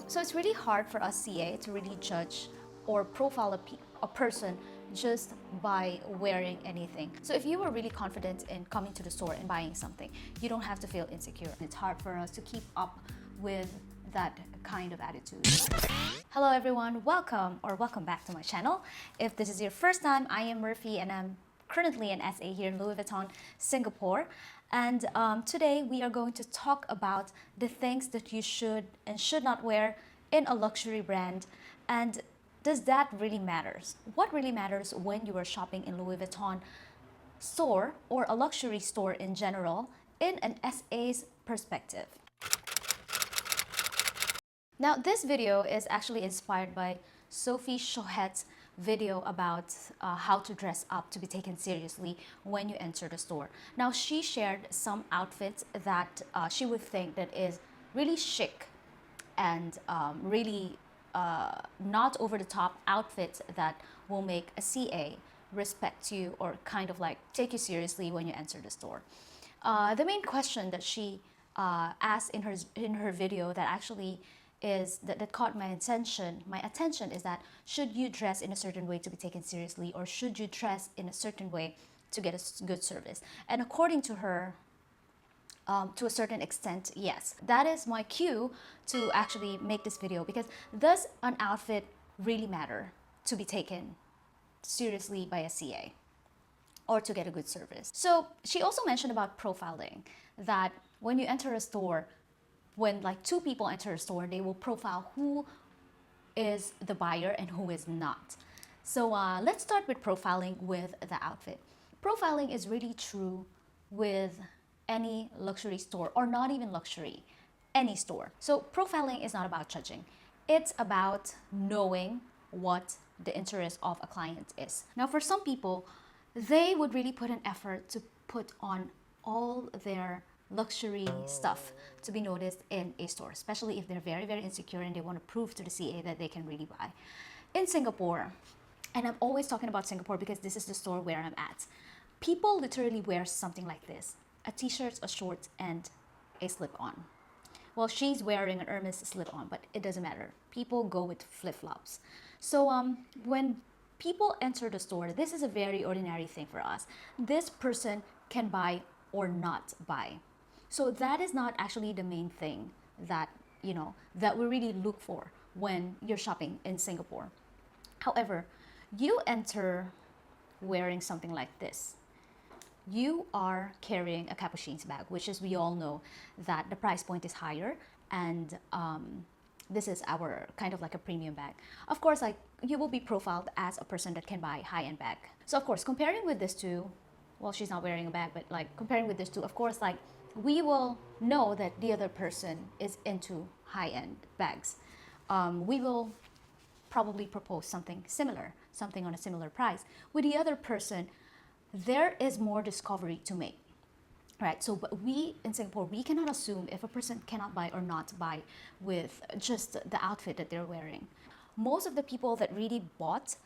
So it's really hard for us CA to really judge or profile a person just by wearing anything. So if you were really confident in coming to the store and buying something, you don't have to feel insecure. It's hard for us to keep up with that kind of attitude. Hello everyone, welcome back to my channel. If this is your first time, I am Murphy and I'm currently an SA here in Louis Vuitton, Singapore. And today we are going to talk about the things that you should and should not wear in a luxury brand. And does that really matters? What really matters when you are shopping in Louis Vuitton store or a luxury store in general in an SA's perspective? Now, this video is actually inspired by Sophie Chohet's video about how to dress up to be taken seriously when you enter the store. Now, she shared some outfits that she would think that is really chic and really not over the top outfits that will make a CA respect you or kind of like take you seriously when you enter the store. The main question that she asked in her video that actually that caught my attention is that should you dress in a certain way to be taken seriously, or should you dress in a certain way to get a good service? And according to her, to a certain extent, yes. That is my cue to actually make this video, because does an outfit really matter to be taken seriously by a CA or to get a good service? So she also mentioned about profiling, that when you enter a store, when like two people enter a store, they will profile who is the buyer and who is not. So let's start with profiling with the outfit. Profiling is really true with any luxury store, or not even luxury, any store. So profiling is not about judging. It's about knowing what the interest of a client is. Now, for some people, they would really put an effort to put on all their luxury stuff to be noticed in a store, especially if they're very, very insecure and they want to prove to the CA that they can really buy. In Singapore, and I'm always talking about Singapore because this is the store where I'm at, people literally wear something like this: a t-shirt, a short, and a slip-on. Well, she's wearing an Hermes slip-on, but it doesn't matter. People go with flip-flops. So when people enter the store, this is a very ordinary thing for us. This person can buy or not buy. So that is not actually the main thing that, that we really look for when you're shopping in Singapore. However, you enter wearing something like this. You are carrying a Capucines bag, which is, we all know that the price point is higher, and this is our kind of like a premium bag. Of course, like, you will be profiled as a person that can buy high-end bag. So of course, comparing with this two, well, she's not wearing a bag, but like comparing with this two, of course, like, we will know that the other person is into high-end bags. We will probably propose something similar, something on a similar price. With the other person, there is more discovery to make, right? So but we in Singapore, we cannot assume if a person cannot buy or not buy with just the outfit that they're wearing. Most of the people that really bought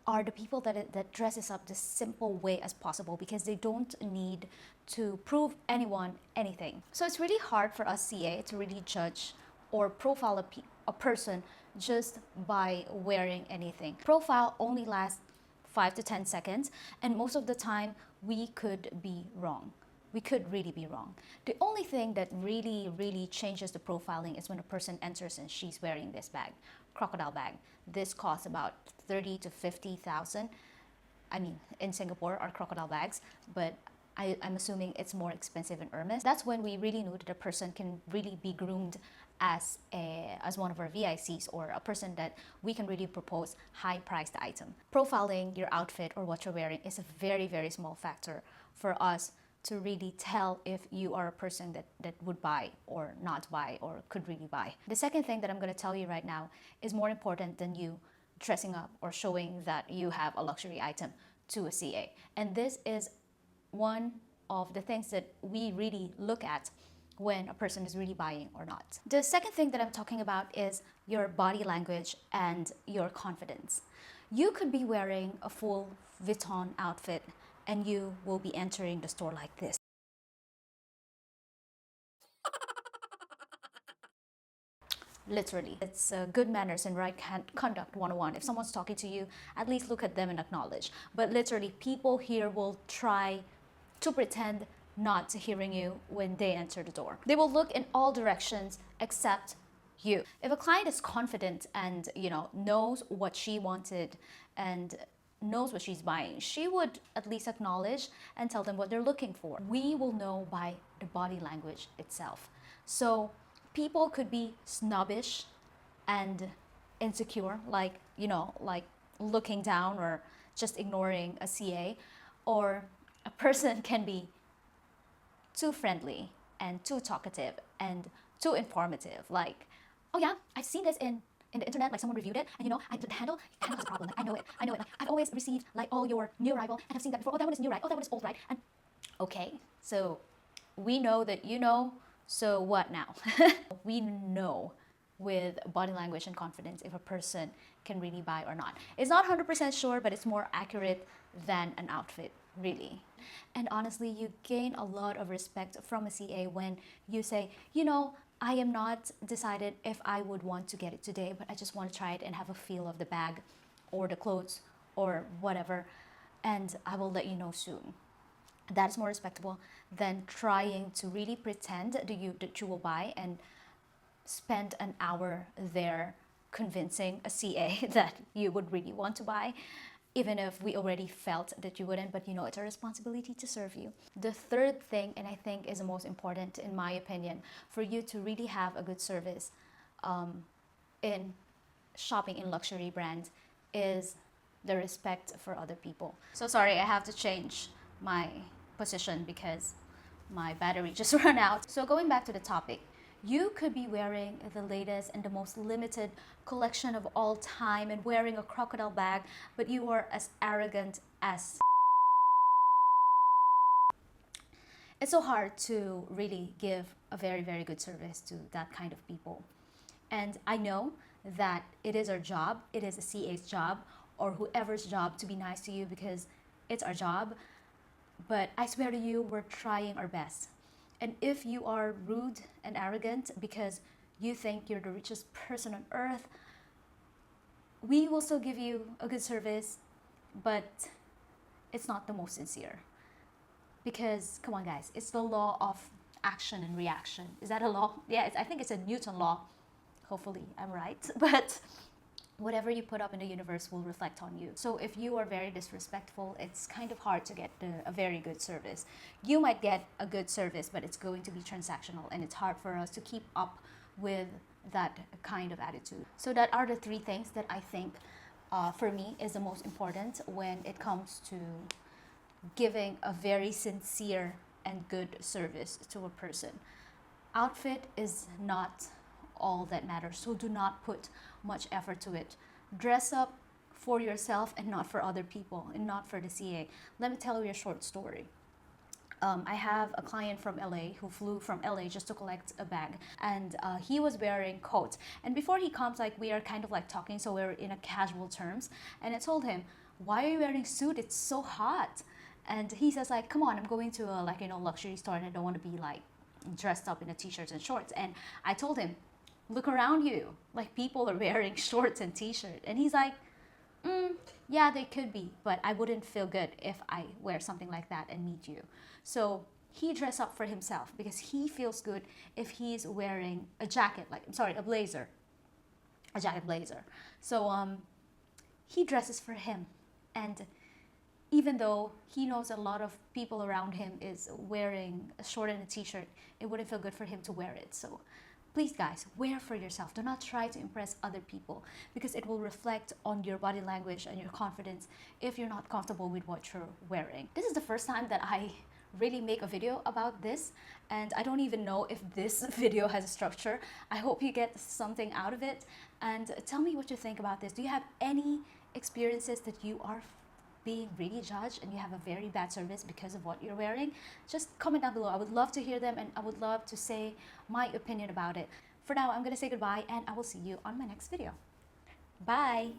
are the people that dresses up the simple way as possible, because they don't need to prove anyone anything. So it's really hard for us CA to really judge or profile a person just by wearing anything. Profile only lasts 5 to 10 seconds, and most of the time we could be wrong. We could really be wrong. The only thing that really changes the profiling is when a person enters and she's wearing this bag, crocodile bag. This costs about 30 to 50,000. I mean, in Singapore are crocodile bags, but I'm assuming it's more expensive in Hermes. That's when we really know that a person can really be groomed as one of our VICs, or a person that we can really propose high-priced item. Profiling your outfit or what you're wearing is a very, very small factor for us to really tell if you are a person that would buy or not buy or could really buy. The second thing that I'm going to tell you right now is more important than you dressing up or showing that you have a luxury item to a CA. And this is one of the things that we really look at when a person is really buying or not. The second thing that I'm talking about is your body language and your confidence. You could be wearing a full Vuitton outfit and you will be entering the store like this. literally. It's good manners and right conduct 101. If someone's talking to you, at least look at them and acknowledge. But literally, people here will try to pretend not hearing you when they enter the door. They will look in all directions except you. If a client is confident and knows what she wanted and knows what she's buying, she would at least acknowledge and tell them what they're looking for. We will know by the body language itself. So people could be snobbish and insecure, like looking down or just ignoring a CA, or a person can be too friendly and too talkative and too informative, like, oh yeah, I've seen this in the internet, like someone reviewed it, and the handle has a problem. Like, I know it. Like, I've always received like all your new arrival, and I've seen that before. Oh, that one is new, right? Oh, that one is old, right? And okay, so we know that so what now? We know with body language and confidence if a person can really buy or not. It's not 100% sure, but it's more accurate than an outfit, really. And honestly, you gain a lot of respect from a CA when you say, I am not decided if I would want to get it today, but I just want to try it and have a feel of the bag or the clothes or whatever, and I will let you know soon. That's more respectable than trying to really pretend that you will buy and spend an hour there convincing a CA that you would really want to buy, even if we already felt that you wouldn't, but it's our responsibility to serve you. The third thing, and I think is the most important in my opinion, for you to really have a good service in shopping in luxury brands is the respect for other people. So sorry, I have to change my position because my battery just ran out. So going back to the topic, you could be wearing the latest and the most limited collection of all time and wearing a crocodile bag, but you are as arrogant as... It's so hard to really give a very, very good service to that kind of people. And I know that it is our job, it is a CA's job or whoever's job to be nice to you because it's our job. But I swear to you, we're trying our best. And if you are rude and arrogant because you think you're the richest person on earth, we will still give you a good service, but it's not the most sincere. Because, come on guys, it's the law of action and reaction. Is that a law? Yeah, I think it's a Newton law. Hopefully I'm right. But whatever you put up in the universe will reflect on you. So if you are very disrespectful, it's kind of hard to get a very good service. You might get a good service, but it's going to be transactional, and it's hard for us to keep up with that kind of attitude. So that are the three things that I think for me is the most important when it comes to giving a very sincere and good service to a person. Outfit is not all that matters, so do not put much effort to it. Dress up for yourself and not for other people and not for the CA. Let me tell you a short story. I have a client from LA who flew from LA just to collect a bag, and he was wearing coat. And before he comes, like, we are kind of like talking, so we're in a casual terms, and I told him, why are you wearing suit? It's so hot. And he says, like, come on, I'm going to a luxury store and I don't want to be like dressed up in a t-shirts and shorts. And I told him, look around you, like, people are wearing shorts and t-shirts. And he's like, yeah, they could be, but I wouldn't feel good if I wear something like that and meet you. So he dressed up for himself because he feels good if he's wearing a jacket, a blazer, a jacket blazer. So he dresses for him. And even though he knows a lot of people around him is wearing a short and a t-shirt, it wouldn't feel good for him to wear it. So please guys, wear for yourself. Do not try to impress other people because it will reflect on your body language and your confidence if you're not comfortable with what you're wearing. This is the first time that I really make a video about this, and I don't even know if this video has a structure. I hope you get something out of it, and tell me what you think about this. Do you have any experiences that you are being really judged and you have a very bad service because of what you're wearing? Just comment down below. I would love to hear them, and I would love to say my opinion about it. For now, I'm gonna say goodbye, and I will see you on my next video. Bye.